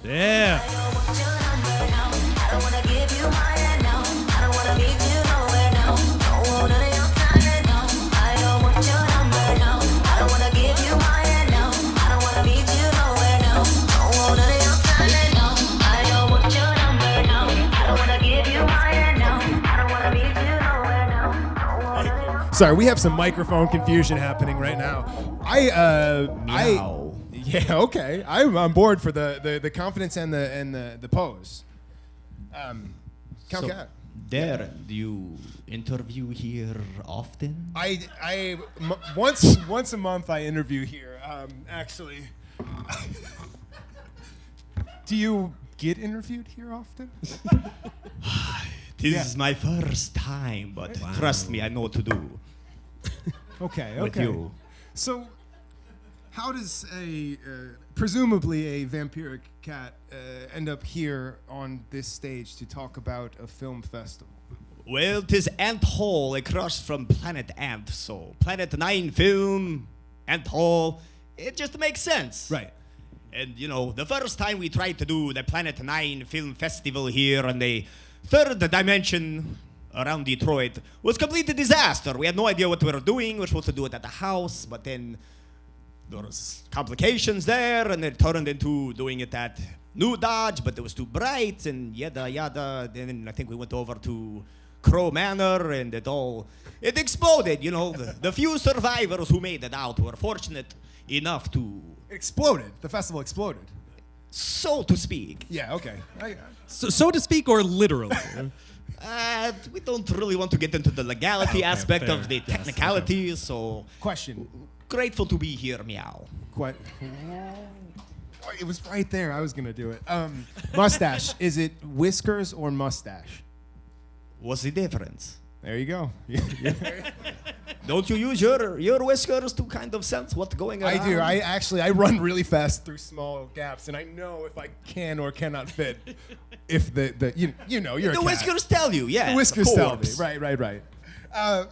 Yeah. Sorry, we have some microphone confusion happening right now. Yeah, okay. I'm on board for the confidence and the pose. Count Cat. Darren, do you interview here often? Once a month I interview here. Actually, do you get interviewed here often? This is my first time, but trust me, I know what to do. Okay. With you. So, how does presumably a vampiric cat end up here on this stage to talk about a film festival? Well, 'tis Ant Hall across from Planet Ant, so Planet 9 film, Ant Hall, it just makes sense. Right. And you know, the first time we tried to do the Planet 9 film festival here on the third dimension around Detroit was complete disaster. We had no idea what we were doing. We were supposed to do it at the house, but then there was complications there, and it turned into doing it at New Dodge, but it was too bright, and yada yada. Then I think we went over to Crow Manor, and it exploded. You know, the few survivors who made it out were fortunate enough to Exploded. The festival exploded. so to speak. Yeah. Okay. So to speak, or literally? We don't really want to get into the legality aspect fair. of the Yes, technicalities, so Question. grateful to be here, meow. It was right there. I was gonna do it. Mustache. Is it whiskers or mustache? What's the difference? There you go. Don't you use your whiskers to kind of sense what's going on? I do. I run really fast through small gaps, and I know if I can or cannot fit. If you know you're The a cat. whiskers tell you, yeah. The whiskers of tell me. course. Right.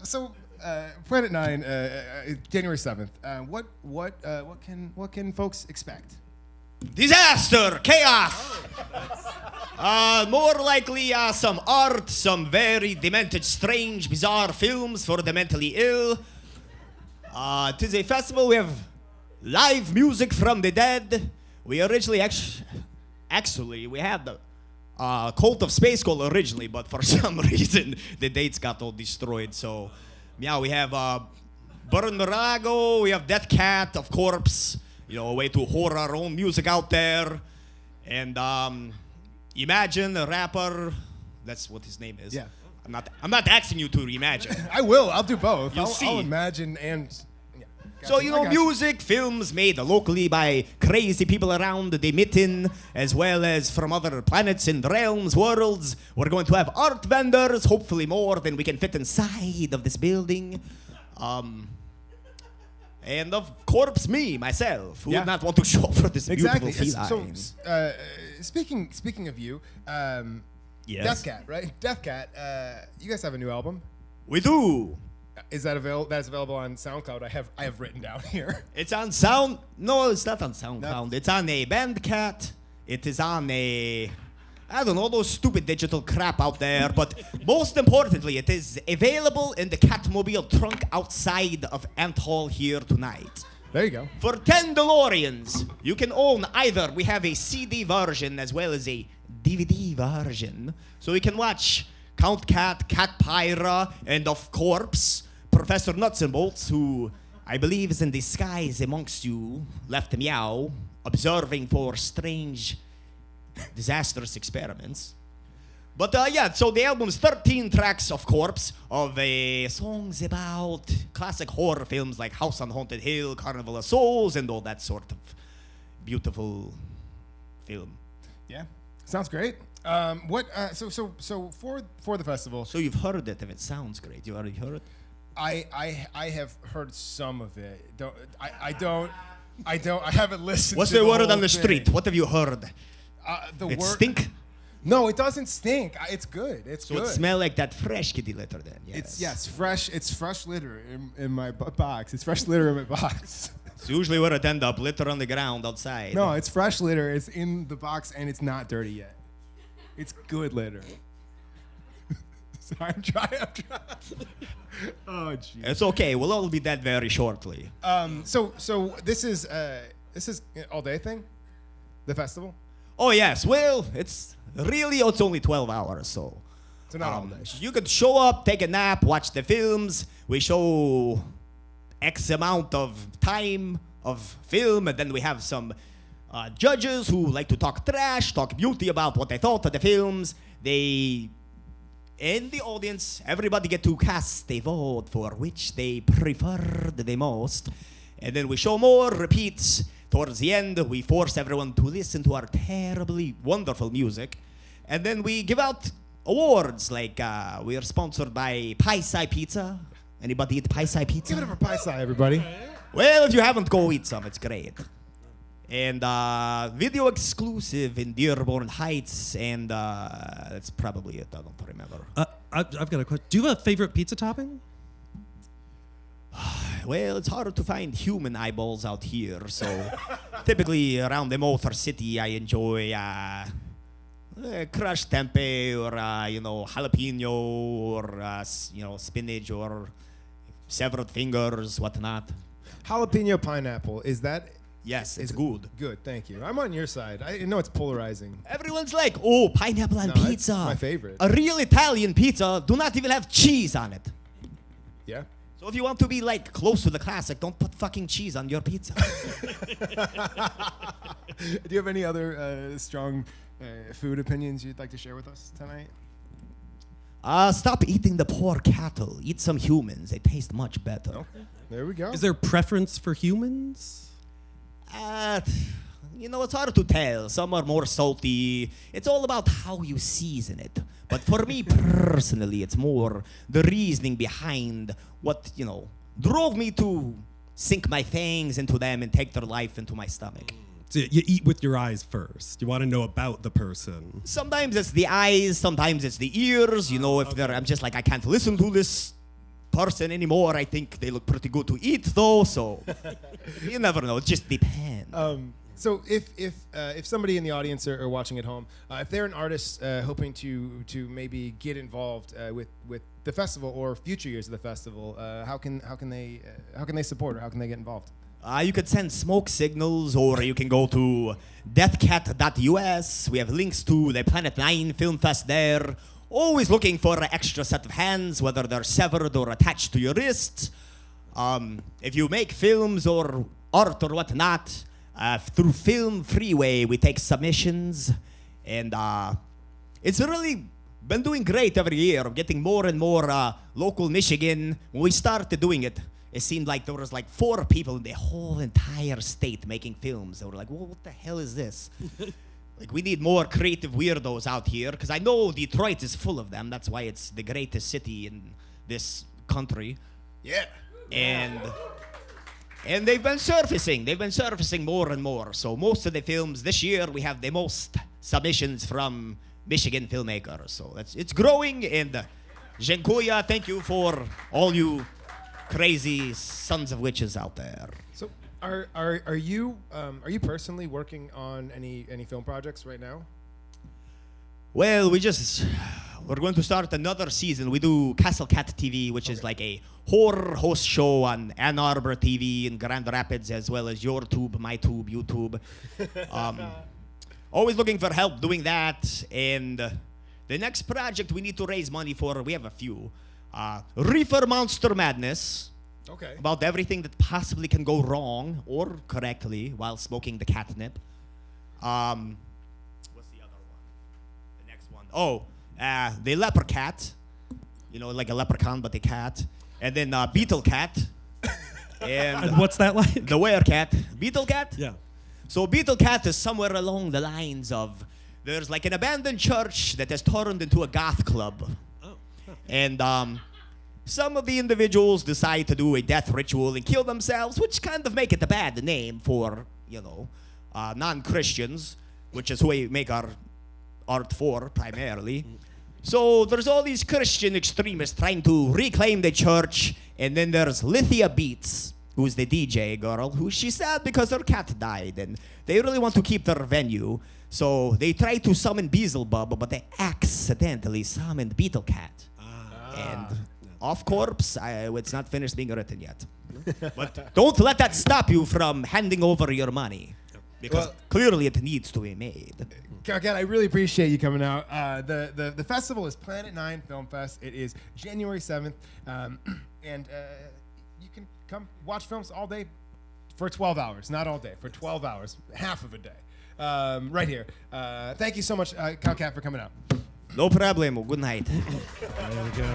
So Planet 9, January 7th. What can folks expect? Disaster, chaos. More likely some art, some very demented, strange, bizarre films for the mentally ill. It is a festival. We have live music from the dead. We originally actually we had the Cult of Space Call originally, but for some reason the dates got all destroyed. So, yeah, we have Burn Mirago, we have Death Cat, of Corpse. You know, a way to whore our own music out there. And Imagine, a rapper, that's what his name is. Yeah. I'm not asking you to reimagine. I will. I'll do both. You'll I'll see. imagine and. Yeah, So, you know, music, films made locally by crazy people around the mitten, as well as from other planets and realms, worlds. We're going to have art vendors, hopefully more than we can fit inside of this building. And of course, myself, who Yeah. would not want to show up for this Exactly. beautiful feline. So, speaking of you, Yes. Death Cat, right? Death Cat. You guys have a new album. We do. Is that available? That's available on SoundCloud. I have written down here. It's on Sound. No, it's not on SoundCloud. It's on a Bandcat. It is on a, I don't know, those stupid digital crap out there. But most importantly, it is available in the Catmobile trunk outside of Ant Hall here tonight. There you go. For 10 DeLoreans, you can own either. We have a CD version as well as a DVD version. So you can watch Count Cat, Cat Pyra, and of Corpse, Professor Nuts and Bolts, who I believe is in disguise amongst you, left meow, observing for strange, disastrous experiments. But yeah, so the album's 13 tracks of Corpse, of songs about classic horror films like House on Haunted Hill, Carnival of Souls, and all that sort of beautiful film. Yeah, sounds great. So for the festival, So you've heard it if it sounds great. You already heard it? I have heard some of it. I haven't listened. What's to the word whole on the thing. street? What have you heard? The It word. stink? No, it doesn't stink. It's good. It's So good. it smell like that fresh kitty litter then. Yes. It's fresh. It's fresh litter in my box. It's fresh litter in my box. It's usually where it end up, litter on the ground outside. No, it's fresh litter. It's in the box and it's not dirty yet. It's good litter. Sorry, I'm trying. Oh, jeez. It's okay. We'll all be dead very shortly. So this is all day thing, the festival. Oh yes. Well, it's only 12 hours, so. So not all day. You could show up, take a nap, watch the films. We show X amount of time of film, and then we have some judges who like to talk trash, talk beauty about what they thought of the films. In the audience, everybody get to cast a vote for which they preferred the most. And then we show more repeats. Towards the end, we force everyone to listen to our terribly wonderful music. And then we give out awards, like we are sponsored by Pie-Sci Pizza. Anybody eat Pie-Sci Pizza? Give it up for Pie-Sci, everybody. Well, if you haven't, go eat some. It's great. And video exclusive in Dearborn Heights, and that's probably it. I don't remember. I've got a question. Do you have a favorite pizza topping? Well, it's harder to find human eyeballs out here, so typically around the Motor City, I enjoy crushed tempeh or jalapeno or spinach or severed fingers, whatnot. Jalapeno pineapple, is that? Yes, it's good. Good, thank you. I'm on your side. I know it's polarizing. Everyone's like, oh, pineapple on No, pizza. that's my favorite. A real Italian pizza do not even have cheese on it. Yeah. So if you want to be like close to the classic, don't put fucking cheese on your pizza. Do you have any other strong food opinions you'd like to share with us tonight? Stop eating the poor cattle. Eat some humans. They taste much better. Okay, there we go. Is there preference for humans? It's hard to tell. Some are more salty. It's all about how you season it. But for me personally, it's more the reasoning behind what, drove me to sink my fangs into them and take their life into my stomach. So you eat with your eyes first. You want to know about the person. Sometimes it's the eyes, sometimes it's the ears. I'm just like, I can't listen to this person anymore. I think they look pretty good to eat though, so you never know. It just depends. So if somebody in the audience or watching at home, if they're an artist hoping to maybe get involved with the festival or future years of the festival, how can they support or how can they get involved? You could send smoke signals, or you can go to deathcat.us. We have links to the Planet 9 Film Fest there. Always looking for an extra set of hands, whether they're severed or attached to your wrists. If you make films or art or whatnot, through Film Freeway, we take submissions. And it's really been doing great every year, getting more and more local Michigan. When we started doing it, it seemed like there was like 4 people in the whole entire state making films. They were like, well, what the hell is this? Like, we need more creative weirdos out here, because I know Detroit is full of them. That's why it's the greatest city in this country. Yeah. And they've been surfacing. They've been surfacing more and more. So most of the films this year, we have the most submissions from Michigan filmmakers. So it's growing. And dziękuję, thank you for all you crazy sons of witches out there. So are you personally working on any film projects right now? Well, we're going to start another season. We do Castle Cat TV, which is like a horror host show on Ann Arbor TV in Grand Rapids, as well as your tube, my tube, YouTube. Always looking for help doing that. And the next project we need to raise money for, we have a few. Reefer Monster Madness. Okay. About everything that possibly can go wrong or correctly while smoking the catnip. What's the other one? The next one. Oh, the Leper Cat. Like a leprechaun, but a cat. And then Beetle Cat. And what's that like? The Werecat. Beetle Cat? Yeah. So Beetle Cat is somewhere along the lines of, there's like an abandoned church that has turned into a goth club. Oh. And some of the individuals decide to do a death ritual and kill themselves, which kind of make it a bad name for, non-Christians, which is who we make our art for, primarily. So there's all these Christian extremists trying to reclaim the church, and then there's Lithia Beats, who's the DJ girl, who she's sad because her cat died, and they really want to keep their venue. So they try to summon Beelzebub, but they accidentally summoned Beetle Cat. And off corpse, it's not finished being written yet. But don't let that stop you from handing over your money. Because clearly it needs to be made. Kat, I really appreciate you coming out. The festival is Planet 9 Film Fest. It is January 7th. And you can come watch films all day for 12 hours. Not all day, for 12 hours. Half of a day. Right here. Thank you so much, Kat, for coming out. No problem. Good night. There we go.